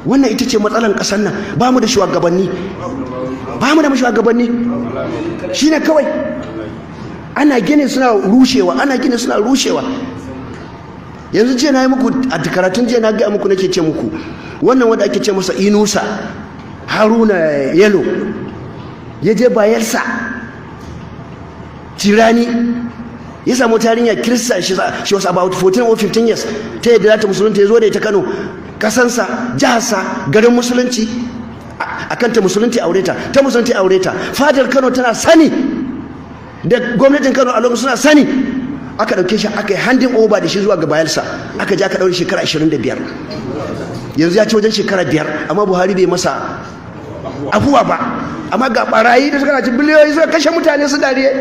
wannan ita ce matsalan ƙasar nan. Ba mu da shugabanni, shine kawai ana gini suna rushewa. Yanzu jiya na yi muku a karatun jiya na ga muku, nake ce muku wannan wanda ake ce masa Inusa Haruna Yelo ya je Bayelsa Tirani, ya samu tarinya Kirista, she was about 14 or 15 years, ta yadda za ta musulunta, ya zo da ita Kano, kasansa, jiharsa, garin musulunci, akan ta musulunci aureta, fadar Kano tana sani da gwamnatin Kano a lokacin suna sani. Aka dauke shi aka yi handing over da shi zuwa ga Bayelsa, aka je aka daure shekara 25. Yanzu ya ci wajen shekara 5, amma Buhari bai masa afuwa ba. Amma ga barayi da suka ci biliyoyi suka kashe mutane, su dariye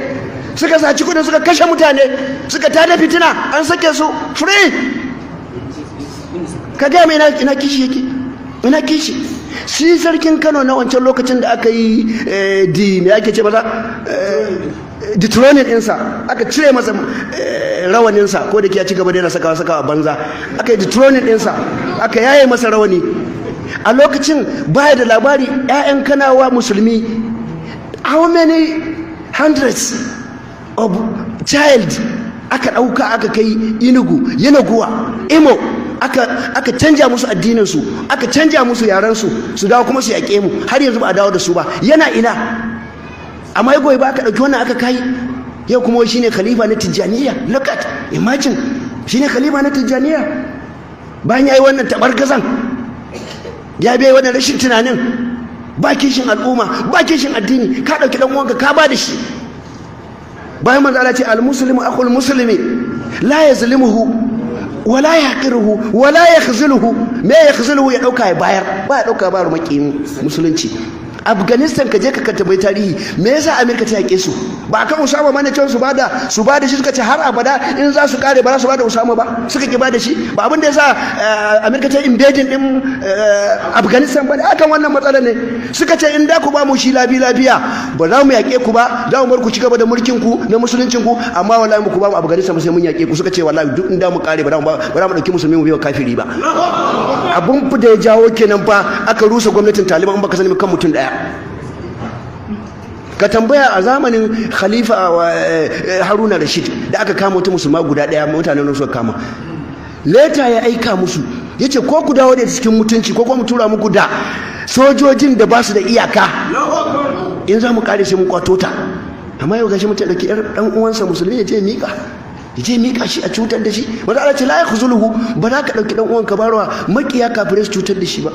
suka saci kudin suka kashe mutane, suka tada fitina, an sake su free. Ka ga mai ina kishi yake, ina kishi. Shi sarkin Kano na wancan lokacin da aka yi me ake ce ba za detronin ɗinsa, aka cire masa rawaninsa, ko da ke ya ci gaba da yana sakawa banza, aka yi detronin ɗinsa, aka yaye masa rawani. A lokacin baya da labari 'ya'yan Kanawa musulmi, how many hundreds of child aka ɗauka aka kai Enugu, Yenagoa, Imo, aka canja musu addininsu, aka canja musu yarensu, su dawo kuma su yaƙe mu. Har yanzu ba a dawo da su ba, yana ina? Amma ya goyi ba aka ɗauki wannan aka kai. Yau kuma shi ne khalifa na Tijjaniya. Look at, imagine, shi ne khalifa na Tijjaniya. Bayan ya yi wannan taɓargazan, ya bai wannan rashin tunanin, ba kishin al'umma, ba kishin addini, ka ɗauki ɗan uwanka ka ba da shi. Bayan manzo Allah ce al-muslimu akhul muslimi la yazlimuhu wa la yaqiruhu wa la yakhzuluhu. Me yakhzuluhu? Ya ɗauka ya bayar, ba ya ɗauka ba makiyin musulunci. Afghanistan ka je ka tambayi tarihi, me yasa Amerika ta yake su? Ba kan Usama bane cewa su bada shi, suka ce har abada in za su kare ba za su bada Usama ba, suka ki bada shi. Ba abin da yasa Amerika ta invading din Afghanistan ba, akan wannan matsalar ne. Suka ce in da ku ba mu shi lafiya ba za mu yake ku ba, za mu bar ku ci gaba da mulkin ku na musuluncin ku, amma wallahi mu ku ba mu Afghanistan ba sai mun yake ku. Suka ce wallahi duk in da mu kare ba za mu dauki musulmi mu biyo kafiri ba. Abun da ya jawo kenan fa aka rusa gwamnatin Taliban, in baka sani kan mutum daya. Ka tambaya a zamanin Khalifa Haruna Rashid da aka kama wata musulma guda daya, mutanen nan suka kama, leta ya aika musu yace ko ku dawo da cikin mutunci ko mu tura muku da sojojin da ba su da iyaka, in za mu kare sai mun kwato ta. Amma yau gashi mutum dauki yar dan uwansa musulmi ya je mika shi a cutar da shi. Wanda Allah ce la yakhzuluhu, ba za ka dauki dan uwanka barwa makiya kafirai su cutar da shi ba.